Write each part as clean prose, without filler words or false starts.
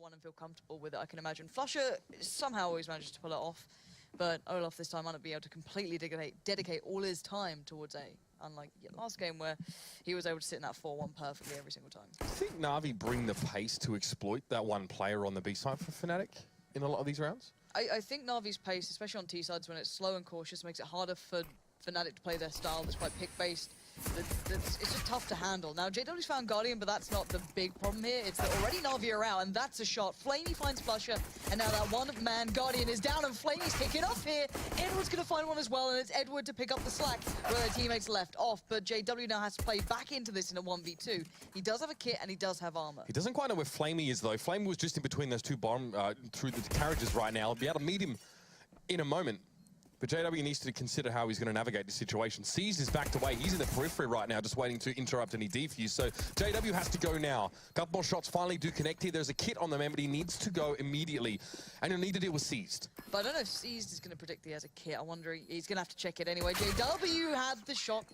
4-1 and feel comfortable with it, I can imagine. Flusher somehow always manages to pull it off, but Olaf this time might not be able to completely dedicate all his time towards A. Unlike last game where he was able to sit in that 4-1 perfectly every single time. Do you think Navi bring the pace to exploit that one player on the B side for Fnatic in a lot of these rounds? I think Navi's pace, especially on T sides when it's slow and cautious, makes it harder for Fnatic to play their style that's quite pick-based. It's just tough to handle. Now, JW's found Guardian, but that's not the big problem here. It's that already Navi are out, and that's a shot. Flamey finds Flusher, and now that one-man Guardian is down, and Flamey's kicking off here. Edward's going to find one as well, and it's Edward to pick up the slack where their teammates left off. But JW now has to play back into this in a 1v2. He does have a kit, and he does have armor. He doesn't quite know where Flamey is, though. Flamey was just in between those two bomb through the carriages right now. I'll be able to meet him in a moment. But JW needs to consider how he's going to navigate the situation. Seized is backed away. He's in the periphery right now, just waiting to interrupt any defuse. So JW has to go now. Couple more shots finally do connect here. There's a kit on the man, but he needs to go immediately. And he'll need to deal with Seized. But I don't know if Seized is going to predict he has a kit. I wonder, he's going to have to check it anyway. JW had the shot.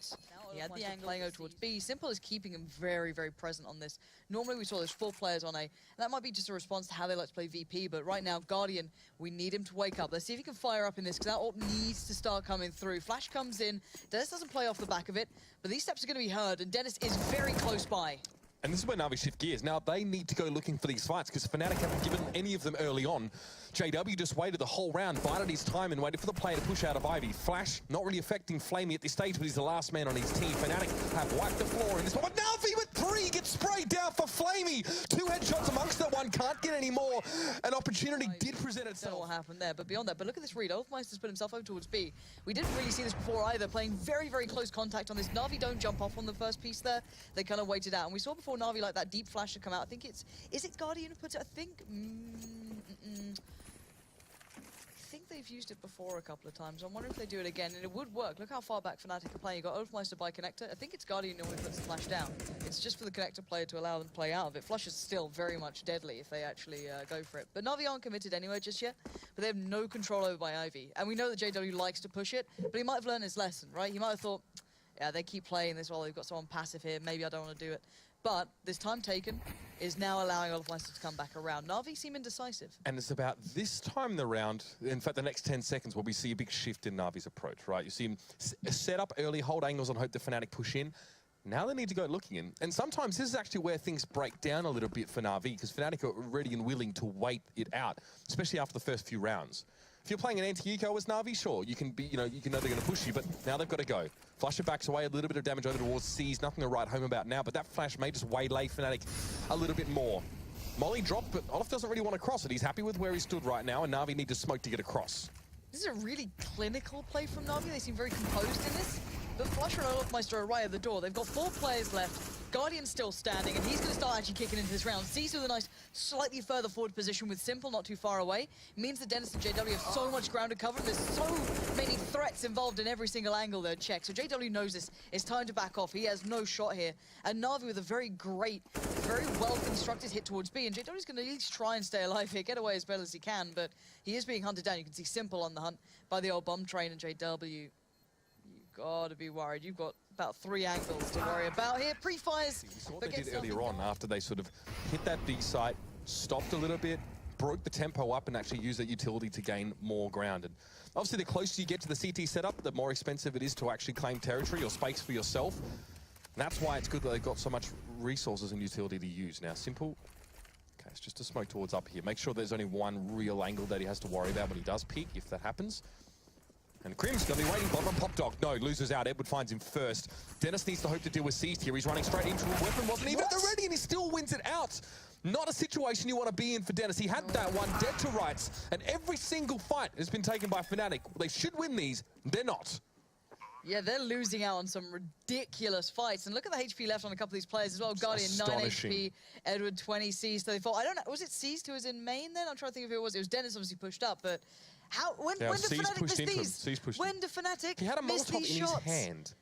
He had the angle playing over towards B. Simple is keeping him very, very present on this. Normally we saw there's 4 players on A. And that might be just a response to how they like to play VP. But right now, Guardian, we need him to wake up. Let's see if he can fire up in this, because that ult needs to start coming through. Flash comes in. Dennis doesn't play off the back of it. But these steps are going to be heard. And Dennis is very close by. And this is where Navi shift gears. Now, they need to go looking for these fights because Fnatic haven't given any of them early on. JW just waited the whole round, bided his time and waited for the player to push out of Ivy. Flash not really affecting Flamey at this stage, but he's the last man on his team. Fnatic have wiped the floor in this one. But Navi with 3 gets sprayed down for Flamey. 2 headshots amongst that one. Can't get any more. An opportunity did present itself. I don't know what happened there, but beyond that, but look at this read. Olfmeister's put himself over towards B. We didn't really see this before either, playing very, very close contact on this. Navi don't jump off on the first piece there. They kind of waited out. And we saw before Navi like that deep flash to come out. I think is it Guardian who puts it? I think they've used it before a couple of times. I'm wondering if they do it again, and it would work. Look how far back Fnatic are playing. You got Olfmeister by connector. I think it's Guardian who normally puts the flash down. It's just for the connector player to allow them to play out of it. Flush is still very much deadly if they actually go for it. But Navi aren't committed anywhere just yet, but they have no control over by Ivy. And we know that JW likes to push it, but he might have learned his lesson, right? He might have thought, yeah, they keep playing this while they've got someone passive here. Maybe I don't want to do it. But this time taken is now allowing Olfmeister to come back around. Navi seem indecisive. And it's about this time in the round, in fact, the next 10 seconds, where we see a big shift in Navi's approach, right? You see him set up early, hold angles and hope the Fnatic push in. Now they need to go looking in. And sometimes this is actually where things break down a little bit for Navi, because Fnatic are ready and willing to wait it out, especially after the first few rounds. If you're playing an anti-eco as Navi, sure, you can be, you know they're going to push you, but now they've got to go. Flusher backs away, a little bit of damage over towards Seas, nothing to write home about now, but that flash may just waylay Fnatic a little bit more. Molly dropped, but Olaf doesn't really want to cross it. He's happy with where he stood right now, and Navi need to smoke to get across. This is a really clinical play from Navi. They seem very composed in this. But Flusher and Olfmeister are right at the door. They've got 4 players left. Guardian's still standing, and he's going to start actually kicking into this round. Sees with a nice, slightly further forward position with Simple not too far away. It means that Dennis and JW have so much ground to cover. There's so many threats involved in every single angle they're checked. So JW knows this. It's time to back off. He has no shot here. And Navi with a very great, very well-constructed hit towards B. And JW's going to at least try and stay alive here, get away as well as he can. But he is being hunted down. You can see Simple on the hunt by the old bomb train, and JW, gotta be worried. You've got about 3 angles to worry about here. Pre-fires. You saw what they did earlier on after they sort of hit that B site, stopped a little bit, broke the tempo up, and actually used that utility to gain more ground. And obviously, the closer you get to the CT setup, the more expensive it is to actually claim territory or space for yourself. And that's why it's good that they've got so much resources and utility to use. Now, Simple. Okay, it's just a smoke towards up here. Make sure there's only one real angle that he has to worry about when he does peek, if that happens. And Crim's going to be waiting bottom on Pop Dog. No, loses out. Edward finds him first. Dennis needs to hope to deal with Seized here. He's running straight into a weapon. Wasn't even at the ready, and he still wins it out. Not a situation you want to be in for Dennis. He had that one dead to rights, and every single fight has been taken by Fnatic. They should win these. They're not. Yeah, they're losing out on some ridiculous fights. And look at the HP left on a couple of these players as well. Guardian 9 HP, Edward 20 Seized 34. I don't know, was it Seized who was in main then? I'm trying to think if it was. It was Dennis obviously pushed up, but how, when do Fnatic miss these? When do Fnatic He had a miss Molotov these in shots? his hand.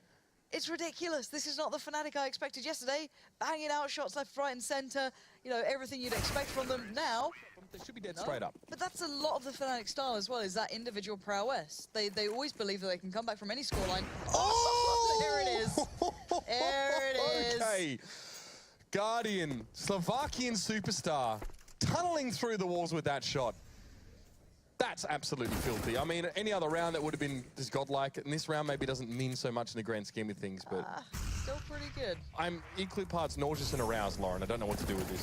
It's ridiculous. This is not the Fnatic I expected yesterday. Banging out shots left, right and center. You know, everything you'd expect from them now. They should be dead straight up. But that's a lot of the Fnatic style as well, is that individual prowess. They always believe that they can come back from any scoreline. Oh! There it is. There it is. Okay. Guardian, Slovakian superstar. tunneling through the walls with that shot. That's absolutely filthy. I mean, any other round that would have been just godlike, and this round maybe doesn't mean so much in the grand scheme of things, but... Still pretty good. I'm equally parts nauseous and aroused, Lauren. I don't know what to do with this.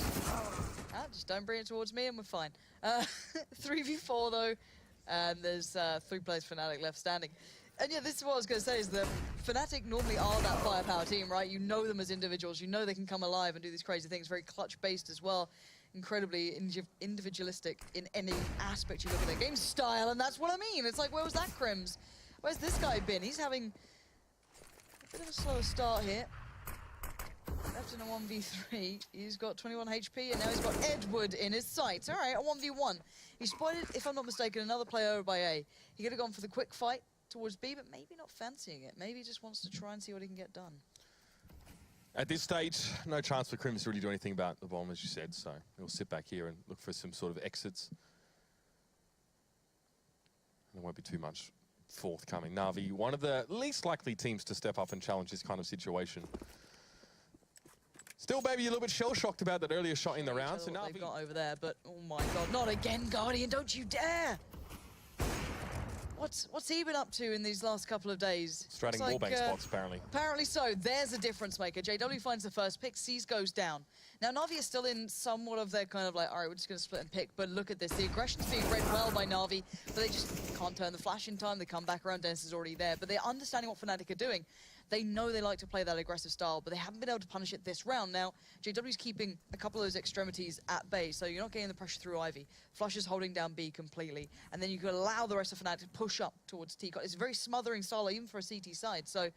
Just don't bring it towards me and we're fine. 3v4 though, and there's 3 players Fnatic left standing. And yeah, this is what I was going to say, is that Fnatic normally are that firepower team, right? You know them as individuals. You know they can come alive and do these crazy things. Very clutch-based as well. Incredibly individualistic in any aspect you look at their game style, and that's what I mean. It's like, where was that Crims? Where's this guy been? He's having a bit of a slower start here. Left in a 1v3. He's got 21 HP, and now he's got Edward in his sights. All right, a 1v1. He spotted, if I'm not mistaken, another player over by A. He could have gone for the quick fight towards B, but maybe not fancying it. Maybe he just wants to try and see what he can get done. At this stage, no chance for Crims to really do anything about the bomb, as you said, so he'll sit back here and look for some sort of exits. And there won't be too much forthcoming. Navi, one of the least likely teams to step up and challenge this kind of situation. Still maybe a little bit shell-shocked about that earlier shot in the round, so Navi... They've got over there, but oh my god, not again, Guardian, don't you dare! What's he been up to in these last couple of days? Stratting wallbang spots, apparently. Apparently so. There's a difference maker. JW finds the first pick, Seas goes down. Now, Navi is still in somewhat of their kind of like, all right, we're just going to split and pick, but look at this. The aggression's being read well by Navi, but they just can't turn the flash in time. They come back around, Dennis is already there, but they're understanding what Fnatic are doing. They know they like to play that aggressive style, but they haven't been able to punish it this round. Now, JW's keeping a couple of those extremities at bay, so you're not getting the pressure through Ivy. Flush is holding down B completely, and then you can allow the rest of Fnatic to push up towards T. It's a very smothering style, even for a CT side, so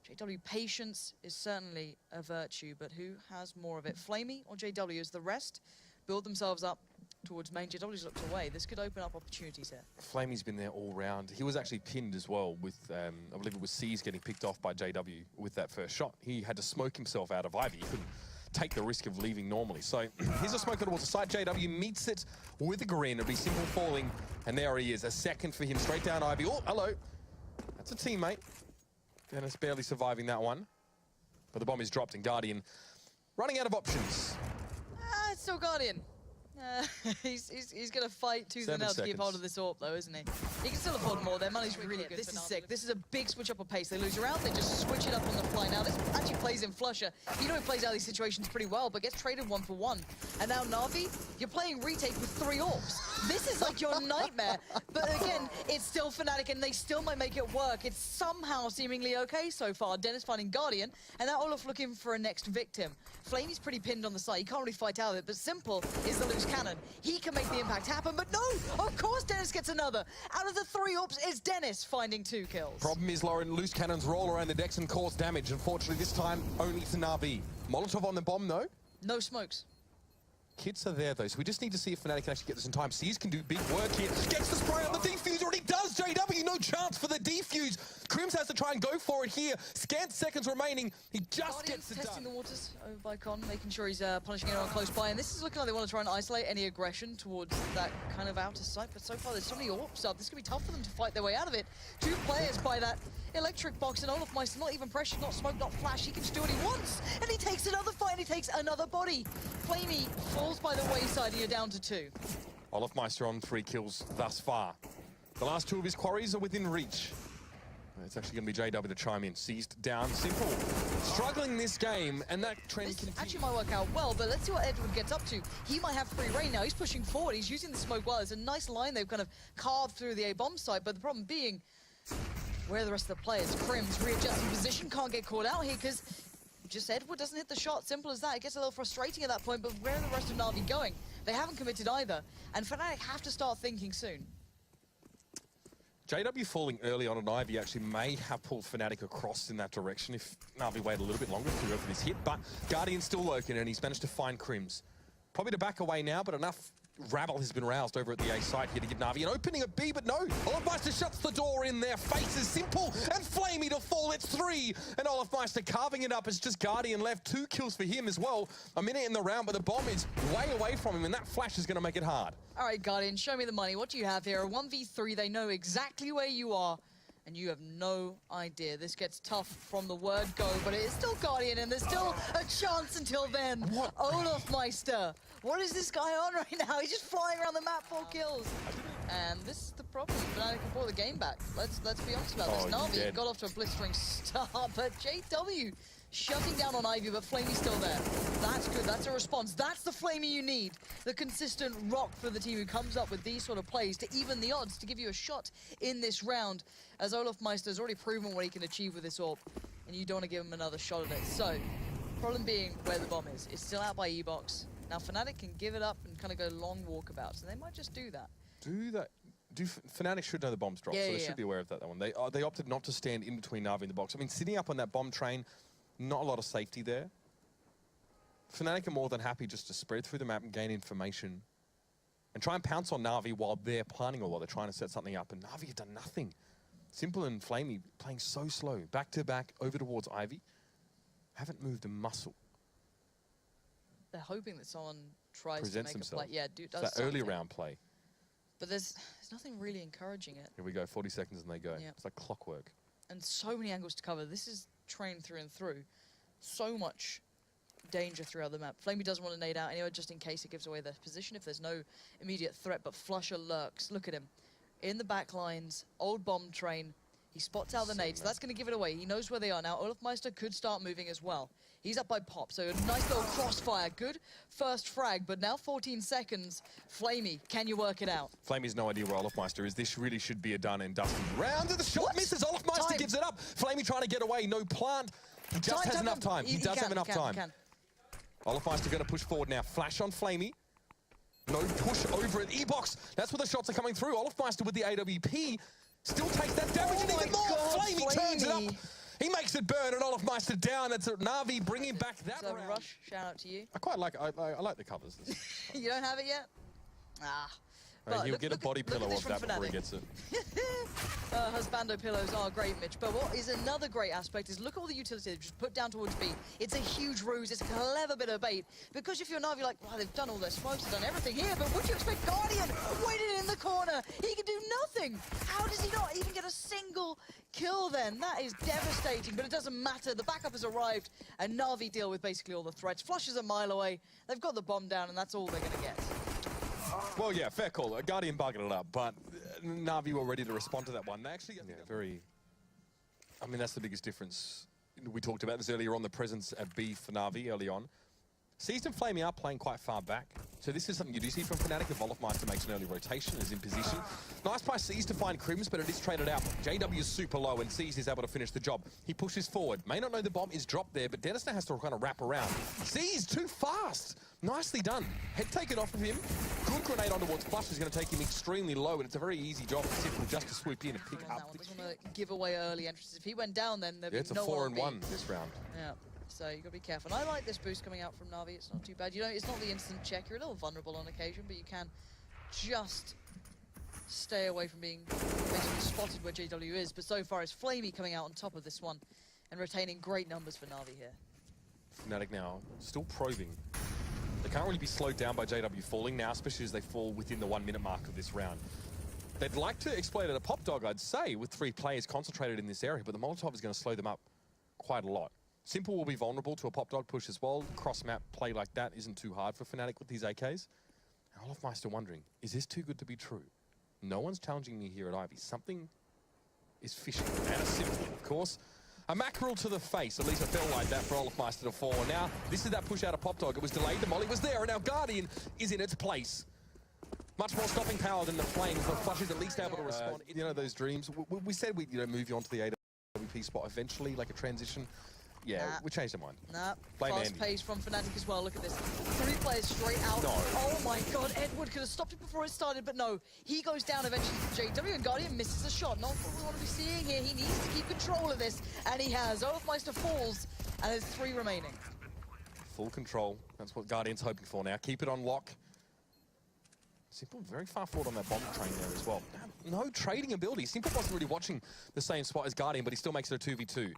JW patience is certainly a virtue, but who has more of it? Flamey or JW? As the rest build themselves up towards main. JW's looked away. This could open up opportunities here. Flamey's been there all round. He was actually pinned as well with, I believe it was C's getting picked off by JW with that first shot. He had to smoke himself out of Ivy. He couldn't take the risk of leaving normally. So here's a smoke towards the side. JW meets it with a grin. It'll be simple falling, and there he is. A second for him, straight down Ivy. Oh, hello. That's a teammate. Dennis barely surviving that one. But the bomb is dropped, and Guardian running out of options. It's still Guardian. He's going to fight tooth and nail to keep hold of this AWP, though, isn't he? He can still afford more. Their money's really good. This is sick. This is a big switch up of pace. They lose a round, they just switch it up on the fly. Now, this actually plays in Flusher. You know he plays out these situations pretty well, but gets traded 1 for 1. And now Navi, you're playing retake with 3 AWPs. This is like your nightmare. But again, it's still Fnatic, and they still might make it work. It's somehow seemingly okay so far. Dennis finding Guardian, and now Olaf looking for a next victim. Flamey's pretty pinned on the side. He can't really fight out of it, but Simple is the loose cannon. He can make the impact happen, but no! Of course Dennis gets another! Out of the 3 AWPs, it's Dennis finding 2 kills. Problem is, Lauren, loose cannons roll around the decks and cause damage. Unfortunately, this time, only to Navi. Molotov on the bomb, though. No smokes. Kits are there, though, so we just need to see if Fnatic can actually get this in time. Seas can do big work here. Gets the spray on the defuse, already does! JW, no chance for the defuse. Crims has to try and go for it here. Scant seconds remaining. He just gets it done. Testing the waters over by Con, making sure he's punishing anyone close by. And this is looking like they want to try and isolate any aggression towards that kind of outer side. But so far, there's so many AWPs up. This could be tough for them to fight their way out of it. 2 players by that electric box, and Olaf Meister, not even pressured, not smoke, not flash. He can just do what he wants. And he takes another fight, and he takes another body. Flamey falls by the wayside, and you're down to 2. Olaf Meister on 3 kills thus far. The last 2 of his quarries are within reach. It's actually going to be JW to chime in. Seized down, Simple. Struggling this game, and that trend continues. Actually might work out well, but let's see what Edward gets up to. He might have free reign now. He's pushing forward. He's using the smoke well. It's a nice line they've kind of carved through the A-bomb site, but the problem being, where are the rest of the players? Crims readjusting position, can't get caught out here because just Edward doesn't hit the shot. Simple as that. It gets a little frustrating at that point, but where are the rest of Navi going? They haven't committed either, and Fnatic have to start thinking soon. JW falling early on Ivy actually may have pulled Fnatic across in that direction if Navi waited a little bit longer to go for this hit, but Guardian's still lurking, and he's managed to find Crims. Probably to back away now, but enough rabble has been roused over at the A site here to give Navi an opening at B, but no. Olafmeister shuts the door in their faces. Simple and Flamey to fall. It's 3, and Olafmeister carving it up. It's just Guardian left. 2 kills for him as well. A minute in the round, but the bomb is way away from him, and that flash is going to make it hard. All right, Guardian, show me the money. What do you have here? A 1v3. They know exactly where you are, and you have no idea. This gets tough from the word go, but it is still Guardian, and there's still a chance until then. What? Olafmeister What is this guy on right now? He's just flying around the map, 4 kills. And this is the problem. Fnatic can pull the game back. Let's be honest about this. Navi got off to a blistering start, but JW shutting down on Ivy, but Flamey's still there. That's good. That's a response. That's the Flamey you need. The consistent rock for the team who comes up with these sort of plays to even the odds to give you a shot in this round, as Olaf Meister's already proven what he can achieve with this AWP, and you don't want to give him another shot at it. So, problem being where the bomb is. It's still out by E-Box. Now Fnatic can give it up and kind of go long walkabouts, and they might just do that. Fnatic should know the bomb's dropped, so they should be aware of that one. They opted not to stand in between Navi and the box. I mean, sitting up on that bomb train, not a lot of safety there. Fnatic are more than happy just to spread through the map and gain information and try and pounce on Navi while they're planning or while they're trying to set something up. And Navi have done nothing. Simple and Flamey playing so slow. Back to back, over towards Ivy. Haven't moved a muscle. They're hoping that someone tries Presents to make himself. a play. Yeah, does that early round play. But there's nothing really encouraging it. Here we go, 40 seconds and they go. Yep. It's like clockwork. And so many angles to cover. This is trained through and through. So much danger throughout the map. Flamey doesn't want to nade out anyway, just in case it gives away their position if there's no immediate threat, but Flusher lurks. Look at him. In the back lines, old bomb train. He spots out the nades, so that's going to give it away. He knows where they are now. Olaf Meister could start moving as well. He's up by Pop, so a nice little crossfire. Good first frag, but now 14 seconds. Flamey, can you work it out? Flamey's no idea where Olaf Meister is. This really should be a done and dusted round. And the shot misses. Olaf Meister gives it up. Flamey trying to get away. No plant. He just has enough time. He does have enough time. Olaf Meister going to push forward now. Flash on Flamey. No push over at E-Box. That's where the shots are coming through. Olaf Meister with the AWP. Still takes that damage and even more. Flamey turns it up. He makes it burn and Olaf Meister down. It's Navi bringing back that round. Rush, shout out to you. I quite like I like the covers. You don't have it yet? Ah. He'll get a body pillow of that before he gets it. Husbando pillows are great, Mitch. But what is another great aspect is look at all the utility they've just put down towards B. It's a huge ruse. It's a clever bit of bait. Because if you're Navi, you're like, wow, they've done all their smokes, they've done everything here. But would you expect Guardian waiting in the corner? He can do nothing. How does he not even get a single kill then? That is devastating, but it doesn't matter. The backup has arrived, and Navi deal with basically all the threats. Flush is a mile away. They've got the bomb down, and that's all they're going to get. Well, yeah, fair call. Guardian bugging it up, but Navi were ready to respond to that one. They actually, I mean, that's the biggest difference. We talked about this earlier on, the presence at B for Navi early on. Seized and Flamey are playing quite far back. So this is something you do see from Fnatic. If Olaf Meister makes an early rotation, is in position. Nice by Seized to find Crims, but it is traded out. JW is super low, and Seized is able to finish the job. He pushes forward. May not know the bomb is dropped there, but Dennis now has to kind of wrap around. Seized too fast. Nicely done. Head taken off of him. Good grenade on towards Flush is going to take him extremely low, and it's a very easy job for Simple just to swoop in and pick up. Doesn't want to give away early entrances. If he went down, then there'd be it's a no 4-1 this round. Yeah. So you got to be careful. And I like this boost coming out from Navi. It's not too bad. You know, it's not the instant check. You're a little vulnerable on occasion, but you can just stay away from being basically spotted where JW is. But so far, it's Flamey coming out on top of this one and retaining great numbers for Navi here. Fnatic now still probing. They can't really be slowed down by JW falling now, especially as they fall within the 1 minute mark of this round. They'd like to exploit at a pop dog, I'd say, with 3 players concentrated in this area, but the Molotov is going to slow them up quite a lot. Simple will be vulnerable to a pop dog push as well. Cross-map play like that isn't too hard for Fnatic with these AKs. And Olaf Meister wondering, is this too good to be true? No one's challenging me here at Ivy. Something is fishy. And a Simple, of course. A mackerel to the face. At least it felt like that for Olaf Meister to fall. Now, this is that push out of pop dog. It was delayed. The molly was there, and now Guardian is in its place. Much more stopping power than the Flames, but Flush is at least able to respond. You know, those dreams. We said we'd move you on to the AWP spot eventually, like a transition. Yeah, we changed our mind. Nah, fast pace from Fnatic as well. Look at this. 3 players straight out. No. Oh my god, Edward could have stopped it before it started, but no. He goes down eventually to JW, and Guardian misses a shot. Not what we want to be seeing here. He needs to keep control of this, and he has. Olaf Meister falls, and there's 3 remaining. Full control. That's what Guardian's hoping for now. Keep it on lock. Simple very far forward on that bomb train there as well. No trading ability. Simple wasn't really watching the same spot as Guardian, but he still makes it a 2v2.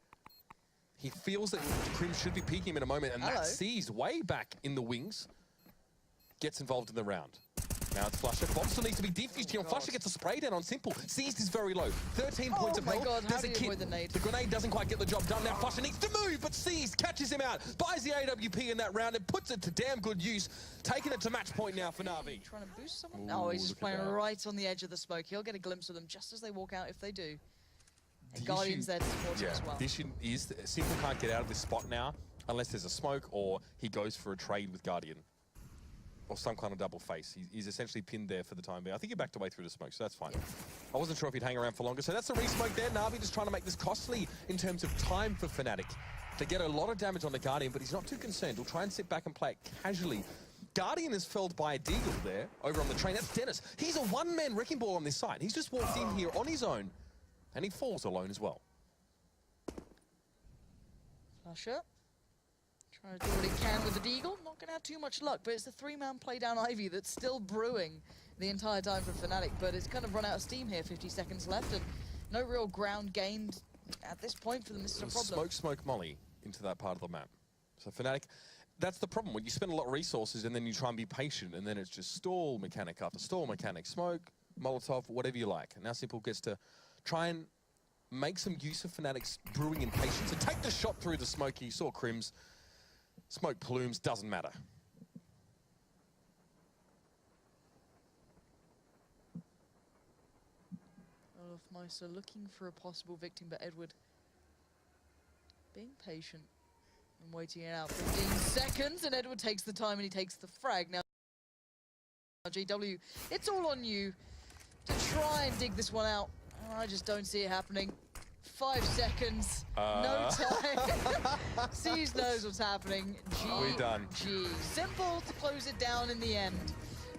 He feels that Krim should be peeking him in a moment, and that Seized way back in the wings gets involved in the round. Now it's Flusher. Bomb still needs to be defused here. Flusher gets a spray down on Simple. Seized is very low. 13 points of health. Oh my god, how There's do a you kid. avoid the nade? The grenade doesn't quite get the job done. Now Flusher needs to move, but Seized catches him out. Buys the AWP in that round and puts it to damn good use. Taking it to match point now for Navi. Trying to boost someone? Ooh, Oh, he's just look at playing that. right on the edge of the smoke. He'll get a glimpse of them just as they walk out if they do. And The Guardian's issue- there to support him as well. The issue is that Simple can't get out of this spot now unless there's a smoke or he goes for a trade with Guardian. Or some kind of double face. He's essentially pinned there for the time being. I think he backed away through the smoke, so that's fine. Yeah. I wasn't sure if he'd hang around for longer. So that's the re-smoke there. Navi just trying to make this costly in terms of time for Fnatic to get a lot of damage on the Guardian, but he's not too concerned. He'll try and sit back and play it casually. Guardian is felled by a Deagle there, over on the train. That's Dennis. He's a one-man wrecking ball on this side. He's just walked in here on his own, and he falls alone as well. Flusher. Trying to do what he can with the Deagle. Not going to have too much luck, but it's the three-man play down Ivy that's still brewing the entire time for Fnatic, but it's kind of run out of steam here. 50 seconds left, and no real ground gained at this point for them. This is a problem. Smoke molly into that part of the map. So Fnatic, that's the problem. When you spend a lot of resources and then you try and be patient, and then it's just stall mechanic after stall mechanic, smoke, Molotov, whatever you like. And now Simple gets to try and make some use of Fnatic's brewing impatience and take the shot through the smoke. You saw Crims. Smoke plumes, doesn't matter. Olofmeister looking for a possible victim, but Edward being patient and waiting it out. 15 seconds, and Edward takes the time and he takes the frag. Now, GW, it's all on you to try and dig this one out. I just don't see it happening. 5 seconds, no time. Seas knows what's happening. We done. Simple to close it down in the end.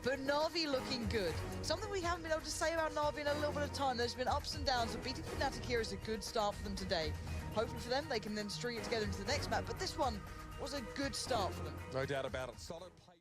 But Navi looking good. Something we haven't been able to say about Navi in a little bit of time. There's been ups and downs, but beating Fnatic here is a good start for them today. Hopefully for them, they can then string it together into the next map. But this one was a good start for them. No doubt about it. Solid play.